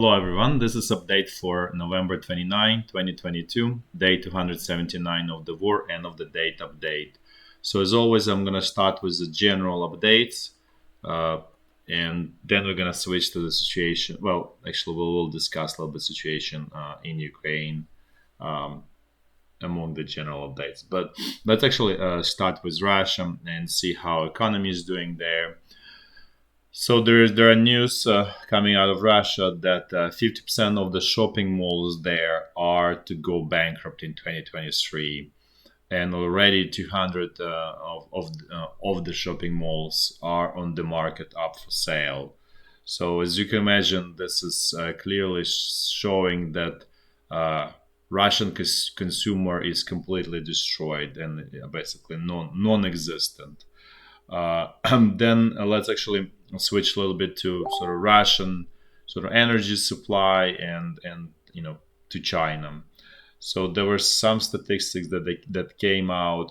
Hello everyone, this is update for November 29, 2022, day 279 of the war, end of the date update. So as always, I'm going to start with the general updates, uh, and then we're going to switch to the situation. Well, actually, we will discuss a little bit situation in Ukraine um, among the general updates. But let's actually start with Russia and see how economy is doing there. So there are news coming out of Russia that 50% of the shopping malls there are to go bankrupt in 2023, and already 200 of the shopping malls are on the market up for sale. So as you can imagine, this is clearly showing that uh, Russian consumer is completely destroyed and basically non-existent. Then let's actually switch a little bit to sort of Russian sort of energy supply and to China. So there were some statistics that came out,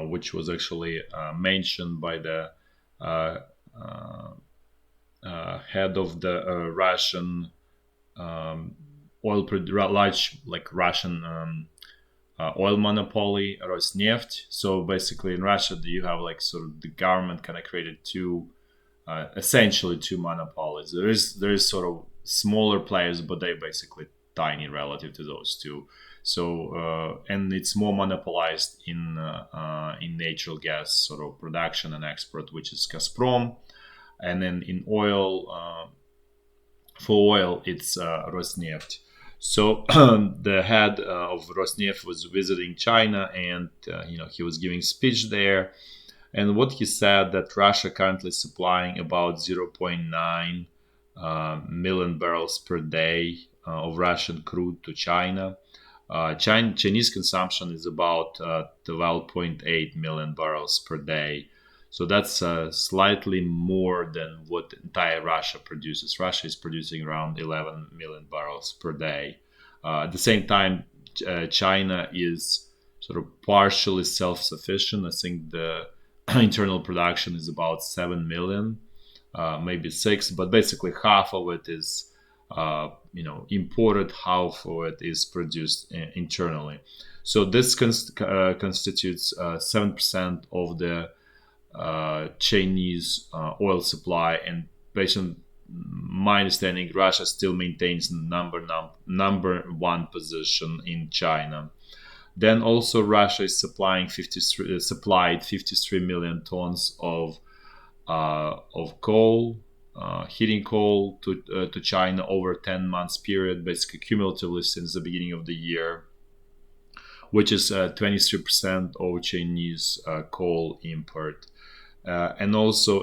which was actually mentioned by the uh, uh, head of the Russian large like Russian oil monopoly, Rosneft. So basically, in Russia, you have like sort of the government kind of created essentially two monopolies. There is sort of smaller players, but they're basically tiny relative to those two. So and it's more monopolized in natural gas sort of production and export, which is Gazprom, and then in oil. For oil, it's Rosneft. So the head of Rosneft was visiting China, and he was giving speech there. And what he said that Russia currently supplying about zero point 0.9 million barrels per day of Russian crude to China. Chinese consumption is about 12.8 million barrels per day. So that's slightly more than what entire Russia produces. Russia is producing around 11 million barrels per day. At the same time, China is sort of partially self-sufficient. I think the internal production is about 7 million, maybe 6, but basically half of it is imported, half of it is produced internally. So this constitutes 7% of the Chinese oil supply, and based on my understanding, Russia still maintains number one position in China. Then also Russia is supplied 53 million tons of coal, heating coal to China over 10 months period, basically cumulatively since the beginning of the year, which is 23% of Chinese coal import. And also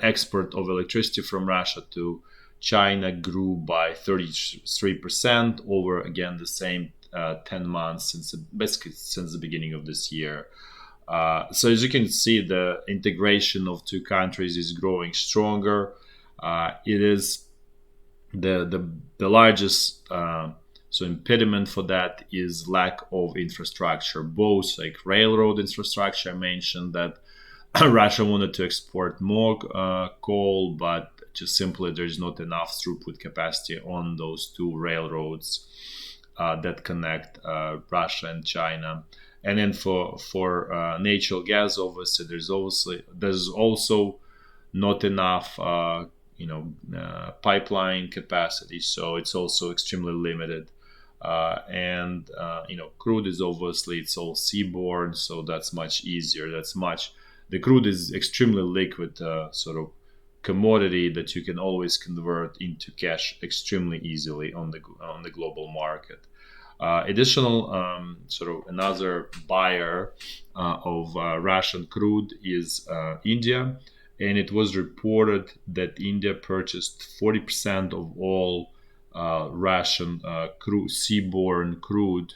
export of electricity from Russia to China grew by 33% over again the same 10 months basically since the beginning of this year. So as you can see, the integration of two countries is growing stronger. It is the largest impediment for that is lack of infrastructure, both like railroad infrastructure. I mentioned that Russia wanted to export more coal, but just simply there's not enough throughput capacity on those two railroads that connect Russia and China. And then for natural gas, obviously there's also not enough pipeline capacity, so it's also extremely limited. And crude is obviously it's all seaborne, so that's much easier. The crude is extremely liquid sort of commodity that you can always convert into cash extremely easily on the global market. Additional sort of another buyer of Russian crude is India, and it was reported that India purchased 40% of all Russian seaborne crude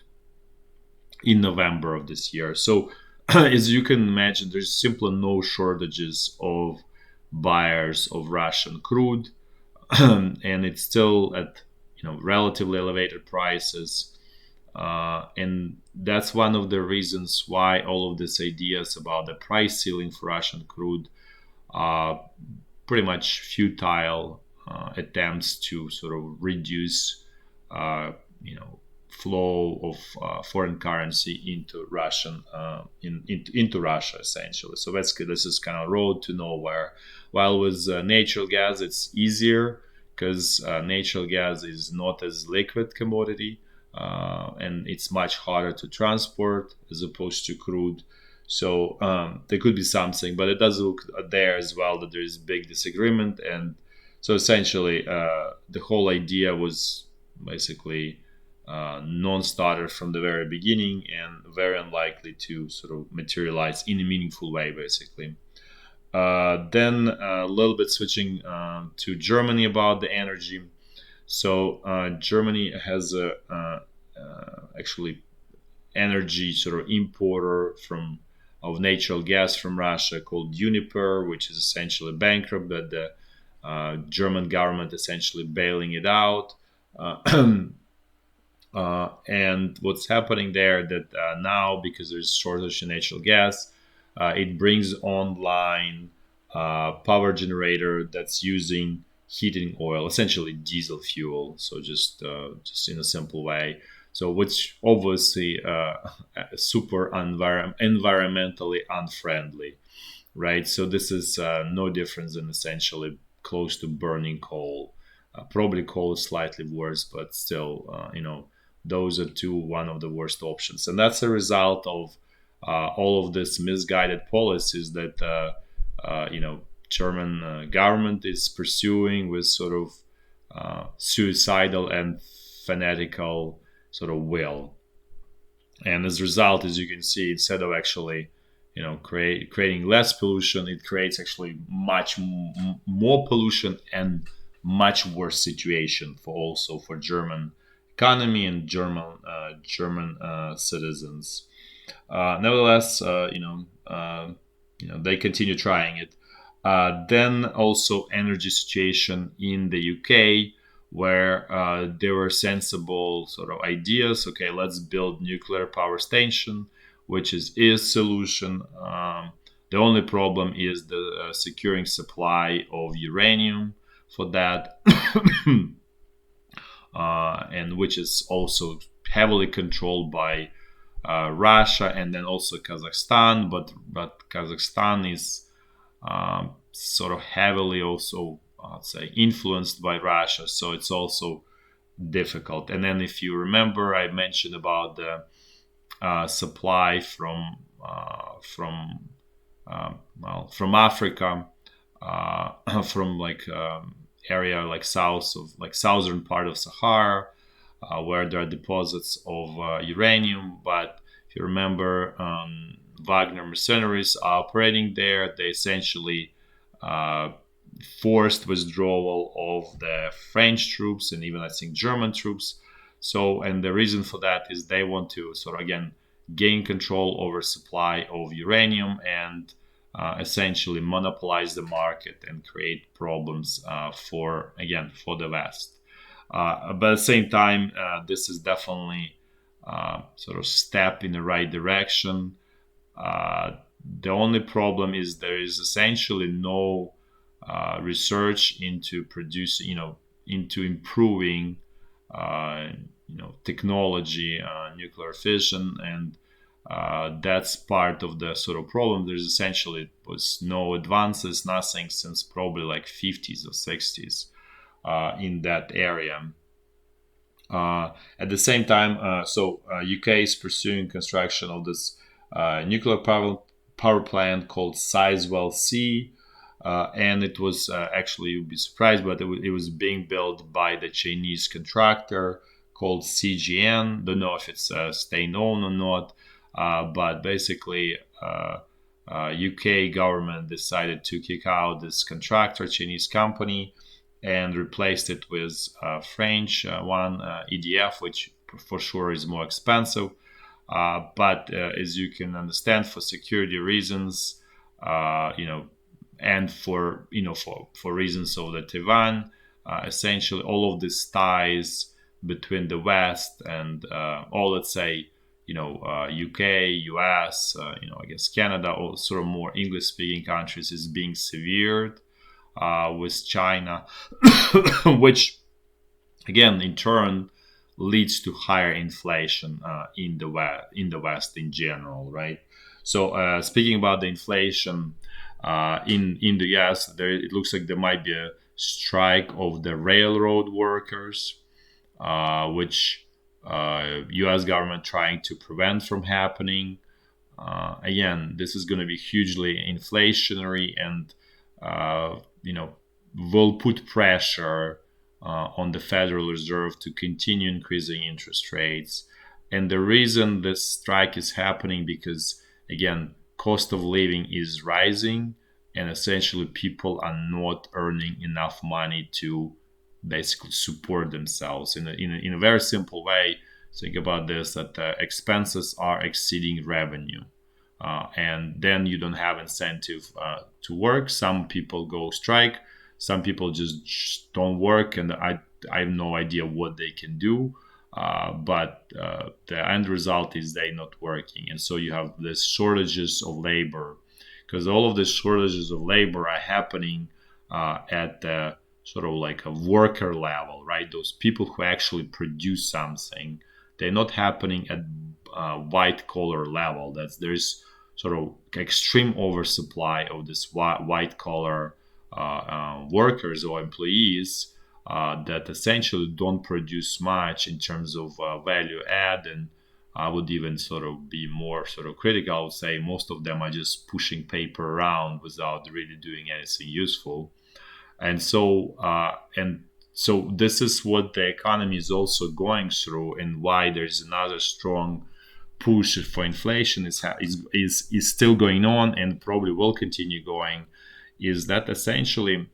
in November of this year. So, as you can imagine, there's simply no shortages of buyers of Russian crude, and it's still at relatively elevated prices. And that's one of the reasons why all of these ideas about the price ceiling for Russian crude are pretty much futile attempts to sort of reduce, you know, flow of foreign currency into into Russia essentially. So basically, this is kind of road to nowhere. While with natural gas, it's easier because natural gas is not as liquid commodity, and it's much harder to transport as opposed to crude. So there could be something, but it does look there as well that there is big disagreement. And so essentially, the whole idea was basically non-starter from the very beginning and very unlikely to sort of materialize in a meaningful way, basically. Then a little bit switching to Germany about the energy. So Germany has a actually energy sort of importer from of natural gas from Russia called Uniper, which is essentially bankrupt, but the German government essentially bailing it out. And what's happening there that now, because there's shortage in natural gas, it brings online power generator that's using heating oil, essentially diesel fuel. So just in a simple way. So which obviously super environmentally unfriendly, right? So this is no difference than essentially close to burning coal. Probably coal is slightly worse, but still, those are one of the worst options, and that's a result of all of this misguided policies that German government is pursuing with sort of suicidal and fanatical sort of will. And as a result, as you can see, instead of actually creating less pollution, it creates actually much more pollution and much worse situation for German economy and German citizens. Nevertheless, they continue trying it. Then also energy situation in the UK, where there were sensible sort of ideas. Okay, let's build nuclear power station, which is a solution. The only problem is the securing supply of uranium for that, and which is also heavily controlled by Russia and then also Kazakhstan. But Kazakhstan is sort of heavily also, I'd say, influenced by Russia, so it's also difficult. And then, if you remember, I mentioned about the supply from Africa, from area like southern part of Sahara, where there are deposits of uranium. But if you remember, Wagner mercenaries are operating there. They essentially forced withdrawal of the French troops and even I think German troops. So, and the reason for that is they want to sort of again gain control over supply of uranium and essentially monopolize the market and create problems for the West. But at the same time, this is definitely sort of step in the right direction. The only problem is there is essentially no research into producing, into improving, technology, nuclear fission, and that's part of the sort of problem. There's essentially was no advances, nothing since probably like 50s or 60s in that area. At the same time, UK is pursuing construction of this nuclear power plant called Sizewell C, and it was actually, you'd be surprised, but it was being built by the Chinese contractor called CGN. Don't know if it's staying on or not, but basically, UK government decided to kick out this contractor, Chinese company, and replaced it with French one, EDF, which for sure is more expensive. But as you can understand, for security reasons, and for reasons of the Taiwan, essentially all of these ties between the West and all, let's say, UK, US, I guess Canada, all sort of more English-speaking countries is being severed. with China, which again in turn leads to higher inflation in the West in general, right? So speaking about the inflation in the US, it looks like there might be a strike of the railroad workers, which US government trying to prevent from happening. Again, this is going to be hugely inflationary and will put pressure on the Federal Reserve to continue increasing interest rates. And the reason this strike is happening because, again, cost of living is rising, and essentially people are not earning enough money to basically support themselves. In a very simple way, think about this, that expenses are exceeding revenue. And then you don't have incentive to work. Some people go strike. Some people just don't work, and I have no idea what they can do. But the end result is they not working, and so you have this shortages of labor, because all of the shortages of labor are happening at the sort of like a worker level, right? Those people who actually produce something, they're not happening at white collar level. There's sort of extreme oversupply of this white collar workers or employees that essentially don't produce much in terms of value add. And I would even sort of be more sort of critical. I would say most of them are just pushing paper around without really doing anything useful. And so this is what the economy is also going through, and why there's another strong push for inflation is still going on and probably will continue going, is that essentially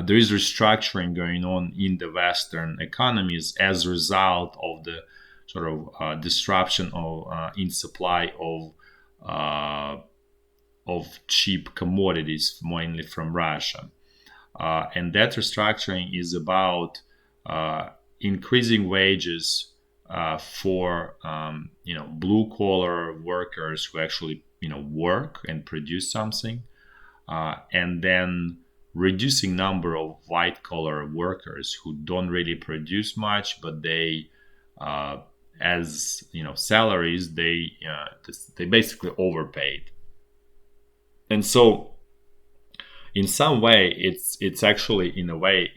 there is restructuring going on in the Western economies as a result of the sort of disruption in supply of cheap commodities, mainly from Russia. And that restructuring is about increasing wages for blue collar workers who actually work and produce something, and then reducing number of white collar workers who don't really produce much, but they as salaries they basically overpaid. And so in some way it's actually, in a way,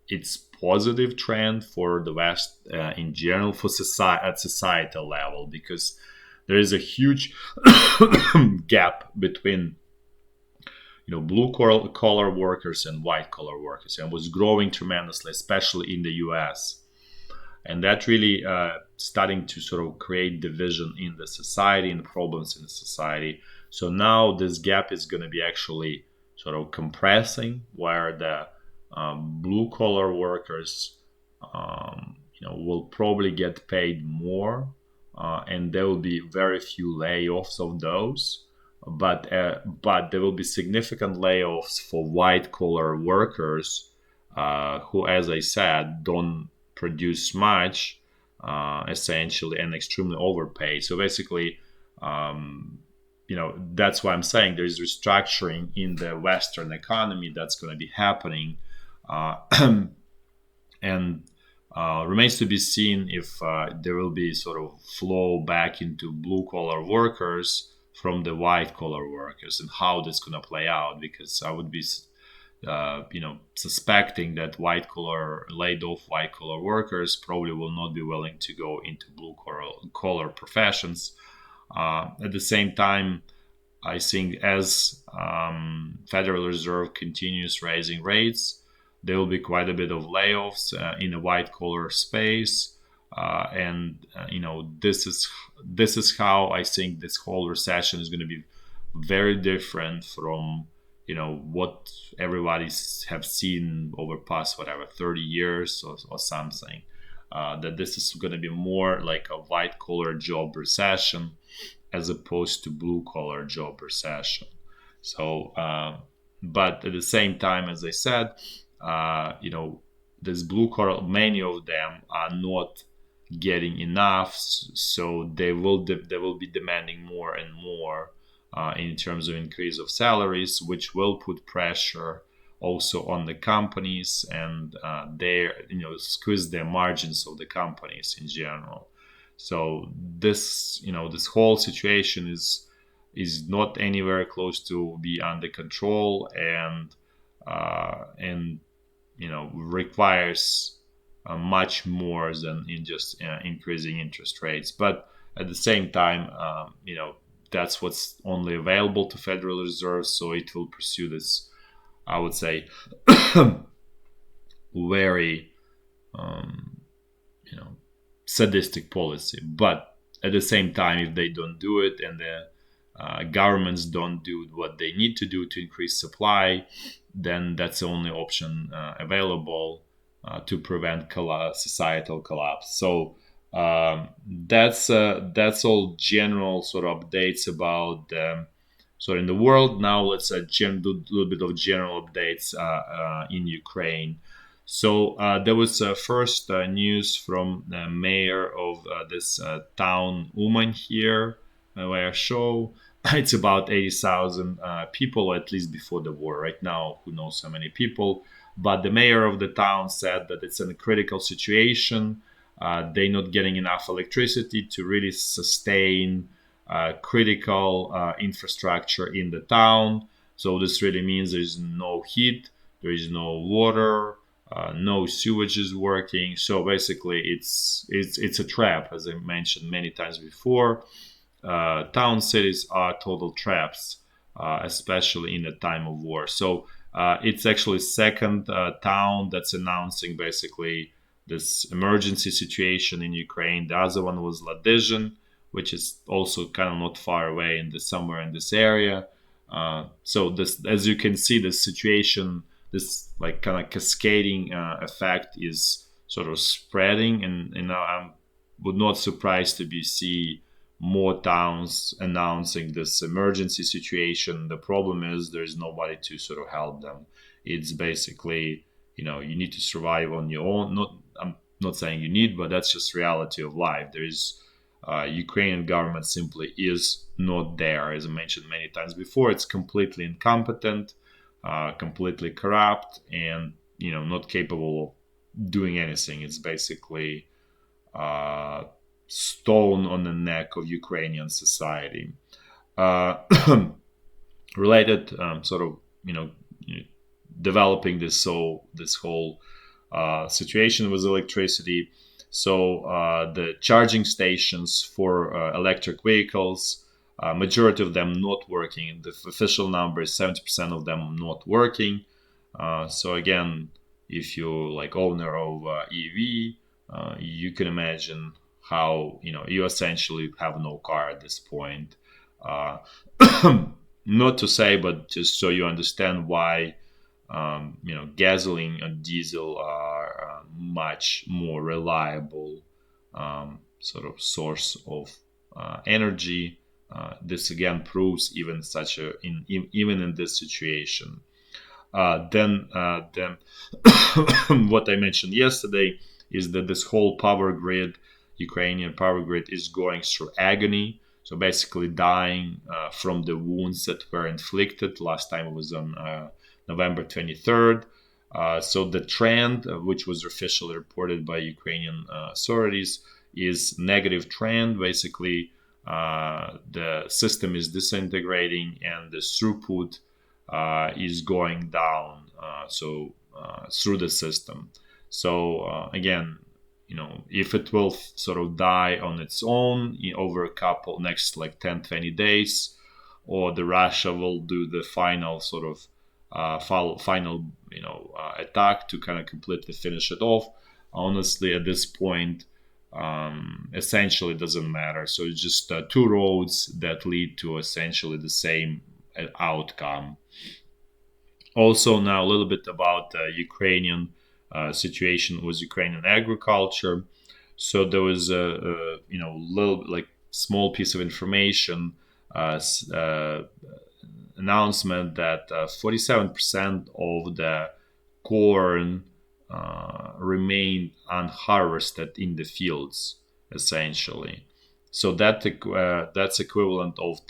it's positive trend for the West in general, for society at societal level, because there is a huge gap between blue collar workers and white collar workers, and was growing tremendously, especially in the US. And that really starting to sort of create division in the society and problems in the society. So now this gap is going to be actually sort of compressing, where the blue collar workers will probably get paid more, and there will be very few layoffs of those, but there will be significant layoffs for white collar workers who, as I said, don't produce much, essentially, and extremely overpaid. So basically, that's why I'm saying there is restructuring in the Western economy that's going to be happening, and remains to be seen if there will be sort of flow back into blue collar workers from the white collar workers, and how that's going to play out. Because I would be suspecting that laid off white collar workers probably will not be willing to go into blue collar professions. At the same time, I think as Federal Reserve continues raising rates, there will be quite a bit of layoffs in the white collar space, and this is how I think this whole recession is going to be very different from what everybody's have seen over past 30 years or something. That this is going to be more like a white collar job recession as opposed to blue collar job recession. So, but at the same time, as I said, this blue collar, many of them are not getting enough, so they will be demanding more and more in terms of increase of salaries, which will put pressure also on the companies, and their squeeze their margins of the companies in general. So this whole situation is not anywhere close to be under control, and requires much more than in just increasing interest rates. But at the same time, that's what's only available to Federal Reserve, so it will pursue this, I would say, very sadistic policy. But at the same time, if they don't do it, and the governments don't do what they need to do to increase supply, then that's the only option available to prevent societal collapse. So that's all general sort of updates about in the world. Now let's do a little bit of general updates in Ukraine. So there was first news from the mayor of this town Uman here, where I show. It's about 80,000 people, at least before the war. Right now, who knows how many people? But the mayor of the town said that it's in a critical situation. They're not getting enough electricity to really sustain critical infrastructure in the town. So this really means there's no heat, there is no water, no sewage is working. So basically, it's a trap, as I mentioned many times before. Town cities are total traps, especially in a time of war. So it's actually second town that's announcing basically this emergency situation in Ukraine. The other one was Ladizhin, which is also kind of not far away somewhere in this area. So this, as you can see, this situation, this like kind of cascading effect is sort of spreading, and I would not surprised to see more towns announcing this emergency situation. The problem is there's nobody to sort of help them. It's basically, you need to survive on your own. I'm not saying you need, but that's just reality of life. There is Ukrainian government simply is not there. As I mentioned many times before, it's completely incompetent, completely corrupt, and not capable of doing anything. It's basically stone on the neck of Ukrainian society. Related, sort of, developing this whole situation with electricity. So the charging stations for electric vehicles, majority of them not working. The official number is 70% of them not working. So again, if you're like owner of EV, you can imagine how you essentially have no car at this point. Not to say, but just so you understand why gasoline and diesel are much more reliable sort of source of energy. This again proves even even in this situation. Then what I mentioned yesterday is that this whole Ukrainian power grid, is going through agony. So basically dying from the wounds that were inflicted. Last time it was on November 23rd. So the trend, which was officially reported by Ukrainian authorities, is negative trend. Basically, the system is disintegrating and the throughput is going down. Through the system. So again, if it will sort of die on its own over a couple next like 10-20 days, or the Russia will do the final sort of final attack to kind of completely finish it off. Honestly, at this point, essentially doesn't matter. So it's just two roads that lead to essentially the same outcome. Also, now a little bit about Ukrainian situation with Ukrainian agriculture. So there was a little like small piece of information announcement that 47% of the corn remained unharvested in the fields, essentially. So that's equivalent of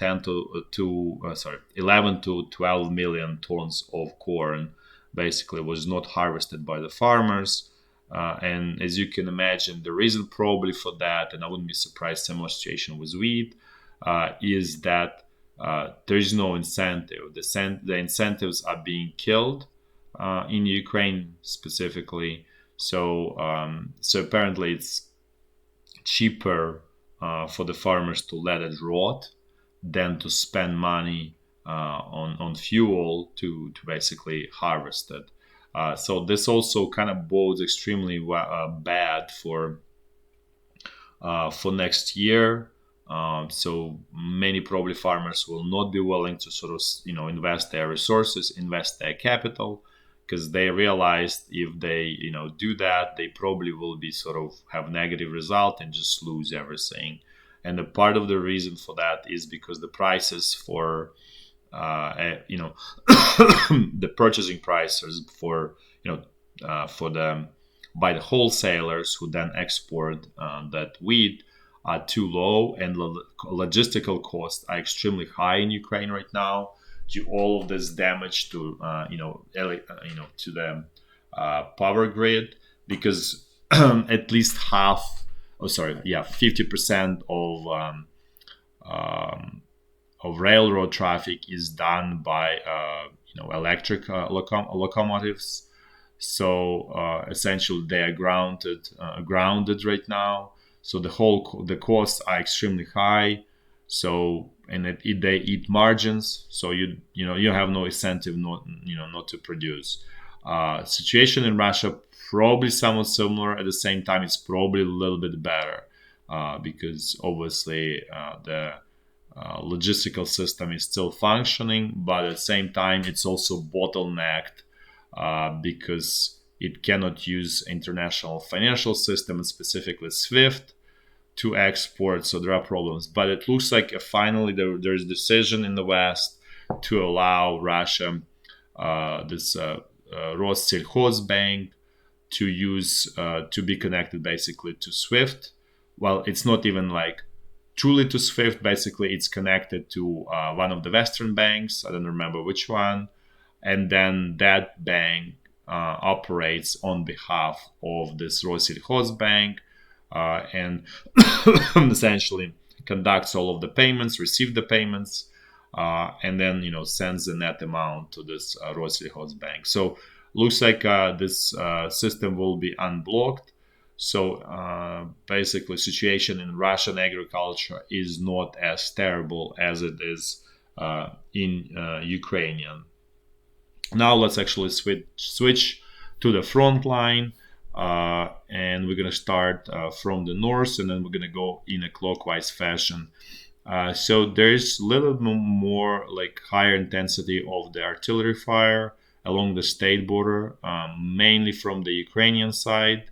11 to 12 million tons of corn basically was not harvested by the farmers. And as you can imagine, the reason probably for that, and I wouldn't be surprised, similar situation with wheat, is that there is no incentive. The incentives are being killed in Ukraine specifically. So apparently it's cheaper for the farmers to let it rot than to spend money on fuel to basically harvest it. So this also kind of bodes extremely bad for next year. So many probably farmers will not be willing to sort of invest their resources, invest their capital, because they realized if they do that, they probably will be sort of have negative result and just lose everything. And a part of the reason for that is because the prices for the purchasing prices for the by the wholesalers who then export that wheat are too low, and logistical costs are extremely high in Ukraine right now due all of this damage to to the power grid, because at least 50% of railroad traffic is done by electric locomotives. So essentially, they are grounded right now. So the costs are extremely high. So they eat margins. So you have no incentive not to produce. Situation in Russia probably somewhat similar. At the same time, it's probably a little bit better because obviously the logistical system is still functioning, but at the same time, it's also bottlenecked because it cannot use international financial system, and specifically SWIFT, to export. So there are problems. But it looks like finally there's a decision in the West to allow Russia this Rossельхозbank to use to be connected basically to SWIFT. Well, it's not even like truly to SWIFT. Basically, it's connected to one of the Western banks. I don't remember which one. And then that bank operates on behalf of this Rossельхозbank and essentially conducts all of the payments, receives the payments, and then sends the net amount to this Rossельхозbank. So looks like this system will be unblocked. So basically, situation in Russian agriculture is not as terrible as it is in Ukrainian. Now let's actually switch to the front line, and we're going to start from the north, and then we're going to go in a clockwise fashion. So there's a little bit more like higher intensity of the artillery fire along the state border, mainly from the Ukrainian side.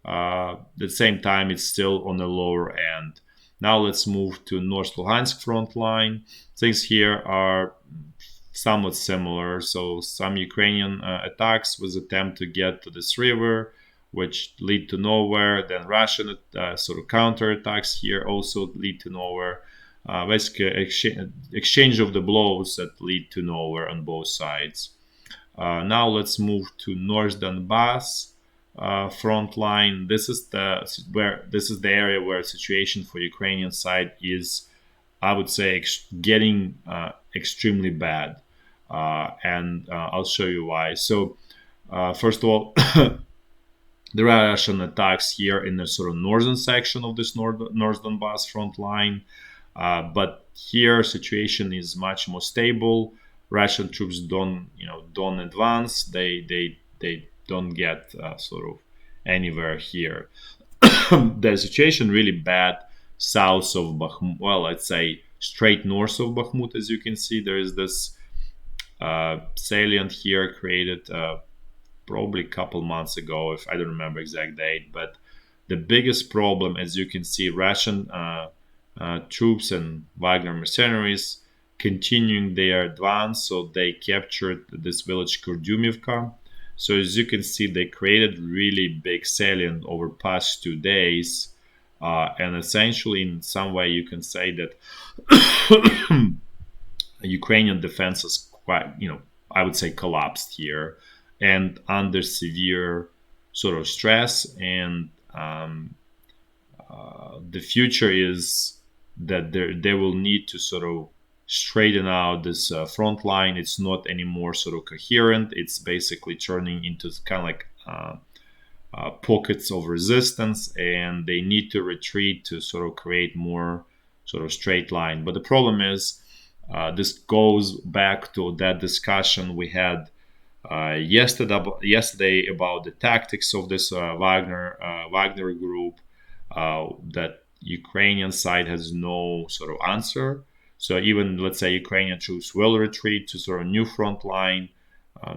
At the same time, it's still on the lower end. Now let's move to North Lugansk front line. Things here are somewhat similar. So some Ukrainian attacks was attempt to get to this river, which lead to nowhere. Then Russian sort of counterattacks here also lead to nowhere. Basically, exchange of the blows that lead to nowhere on both sides. Now let's move to North Donbass front line. This is the area where situation for Ukrainian side is, I would say, getting extremely bad, and I'll show you why. So first of all, there are Russian attacks here in the sort of northern section of this North Donbass front line, but here situation is much more stable. Russian troops don't advance. They don't get sort of anywhere here. The situation really bad south of Bahmut. Well, I'd say straight north of Bahmut. As you can see, there is this salient here created probably a couple months ago, if I don't remember exact date. But the biggest problem, as you can see, Russian troops and Wagner mercenaries continuing their advance. So they captured this village Kurdyumivka. So as you can see, they created really big salient over past 2 days. And essentially, in some way, you can say that Ukrainian defenses quite, I would say, collapsed here. and under severe sort of stress. And the future is that they will need to sort of straighten out this front line. It's not anymore sort of coherent. It's basically turning into kind of like pockets of resistance, and they need to retreat to sort of create more sort of straight line. But the problem is, this goes back to that discussion we had yesterday about the tactics of this Wagner group, that Ukrainian side has no sort of answer. So even, let's say, Ukrainian troops will retreat to sort of new front line,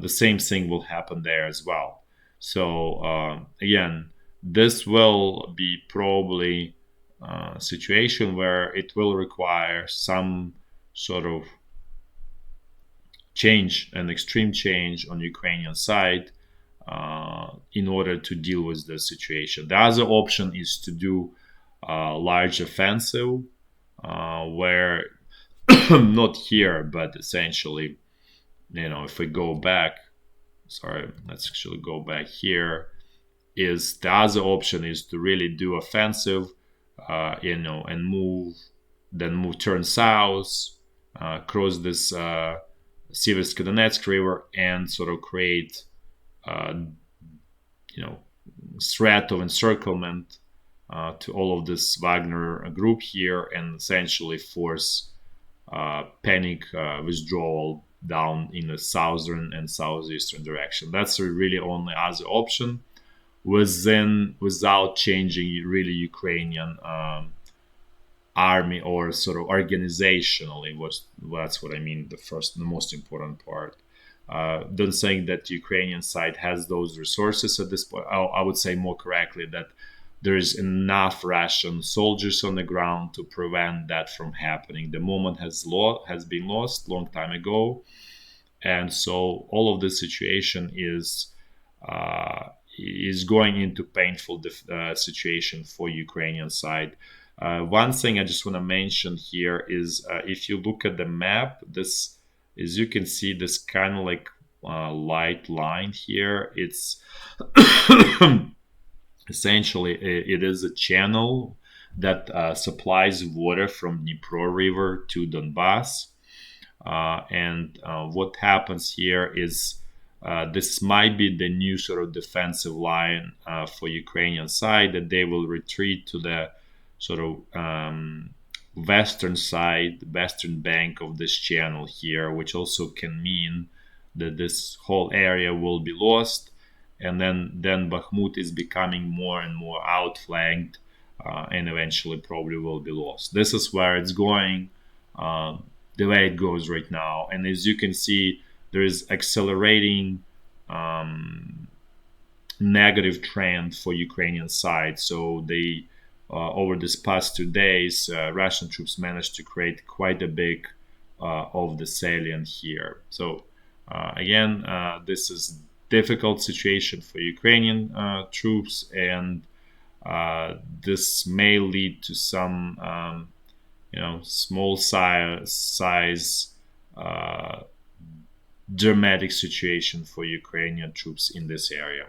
the same thing will happen there as well. So again, this will be probably a situation where it will require some sort of change, an extreme change on Ukrainian side, in order to deal with the situation. The other option is to do a large offensive, where not here, but essentially, if we go back, sorry, let's actually go back here, is the other option is to really do offensive, and turn south, cross this Seversk Donetsk river, and sort of create, threat of encirclement to all of this Wagner group here, and essentially force panic withdrawal down in the southern and southeastern direction. That's the really only other option, without changing really Ukrainian army, or sort of organizationally. That's what I mean. The most important part. Don't think that the Ukrainian side has those resources at this point. I would say more correctly that there is enough Russian soldiers on the ground to prevent that from happening. The moment has been lost long time ago, and so all of this situation is going into painful situation for Ukrainian side. One thing I just want to mention here is, if you look at the map, this, as you can see, this kind of like light line here, it's essentially it is a channel that supplies water from Dnipro River to Donbass. And what happens here is, this might be the new sort of defensive line for Ukrainian side, that they will retreat to the sort of western side, western bank of this channel here, which also can mean that this whole area will be lost, and then Bahmut is becoming more and more outflanked, and eventually probably will be lost. This is where it's going, the way it goes right now. And as you can see, there is accelerating negative trend for Ukrainian side. So they, over this past 2 days, Russian troops managed to create quite a big of the salient here. So again, this is difficult situation for Ukrainian troops, and this may lead to some small size dramatic situation for Ukrainian troops in this area.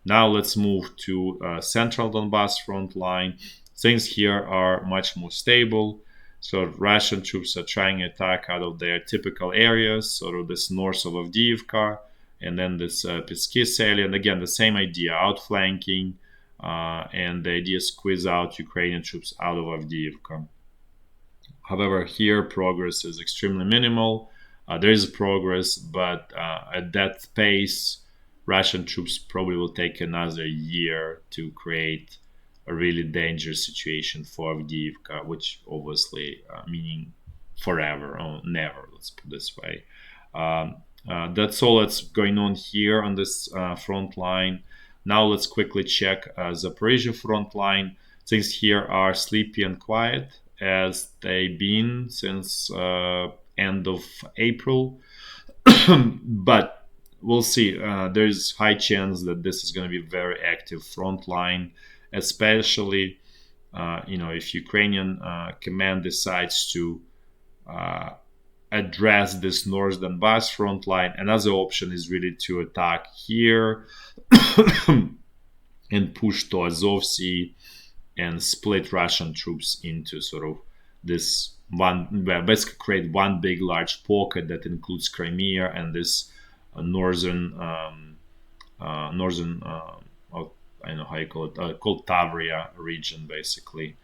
Now let's move to central Donbass front line. Things here are much more stable. So Russian troops are trying to attack out of their typical areas, sort of this north of Avdiivka, and then this Petsky salient. Again, the same idea, outflanking, and the idea is squeeze out Ukrainian troops out of Avdiivka. However, here progress is extremely minimal. There is progress, but at that pace, Russian troops probably will take another year to create a really dangerous situation for Avdiivka, which obviously meaning forever or never, let's put it this way. That's all that's going on here on this front line. Now let's quickly check Zaporizhya front line. Things here are sleepy and quiet, as they've been since end of April. But we'll see. There's high chance that this is going to be a very active front line, especially if Ukrainian command decides to address this North Donbass front line. Another option is really to attack here and push to Azov Sea and split Russian troops into sort of this one, basically create one big large pocket that includes Crimea and this northern I don't know how you call it, called Tavria region, basically.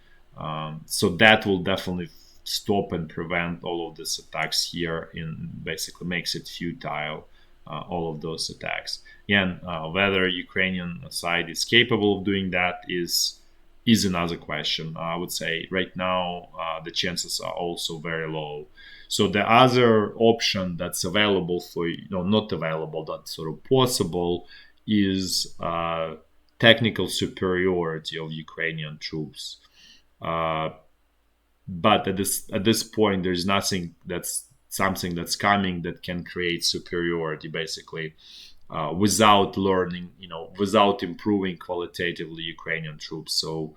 So that will definitely stop and prevent all of these attacks here, and basically makes it futile. All of those attacks. Again, whether Ukrainian side is capable of doing that is another question. I would say right now the chances are also very low. So the other option that's available for not available, that's sort of possible, is technical superiority of Ukrainian troops. But at this point, there's something that's coming that can create superiority, basically, without learning, without improving qualitatively Ukrainian troops. So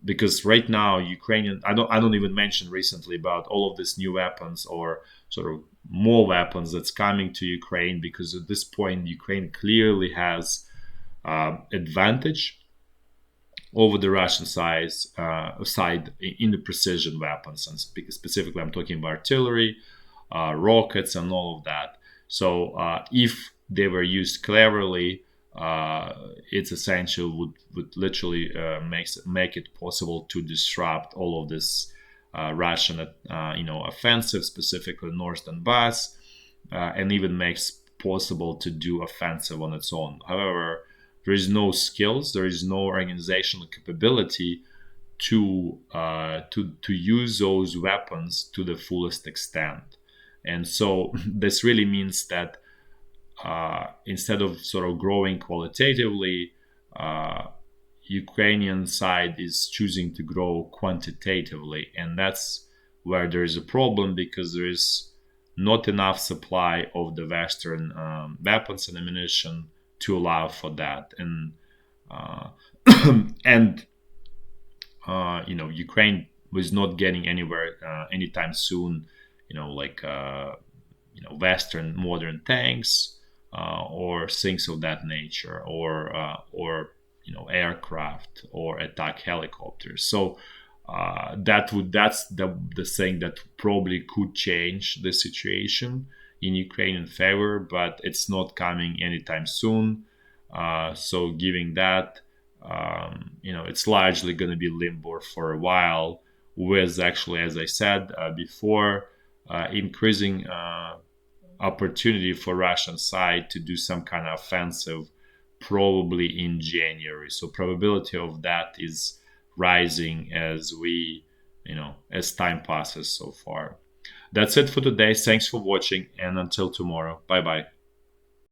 because right now Ukrainian, I don't even mention recently about all of these new weapons or sort of more weapons that's coming to Ukraine, because at this point Ukraine clearly has advantage over the Russian side in the precision weapons, and specifically I'm talking about artillery, rockets, and all of that. So if they were used cleverly, it's essential would literally make it possible to disrupt all of this Russian offensive, specifically North Donbass, and even makes possible to do offensive on its own. However, there is no skills, there is no organizational capability to use those weapons to the fullest extent. And so this really means that instead of sort of growing qualitatively, Ukrainian side is choosing to grow quantitatively, and that's where there is a problem, because there is not enough supply of the Western weapons and ammunition to allow for that. And and Ukraine was not getting anywhere anytime soon, Western modern tanks or things of that nature, or aircraft or attack helicopters. So that's the thing that probably could change the situation in Ukrainian favor, but it's not coming anytime soon. So giving that, it's largely going to be limbo for a while, with actually, as I said before, increasing opportunity for Russian side to do some kind of offensive probably in January. So probability of that is rising as time passes so far. That's it for today. Thanks for watching, and until tomorrow. Bye bye.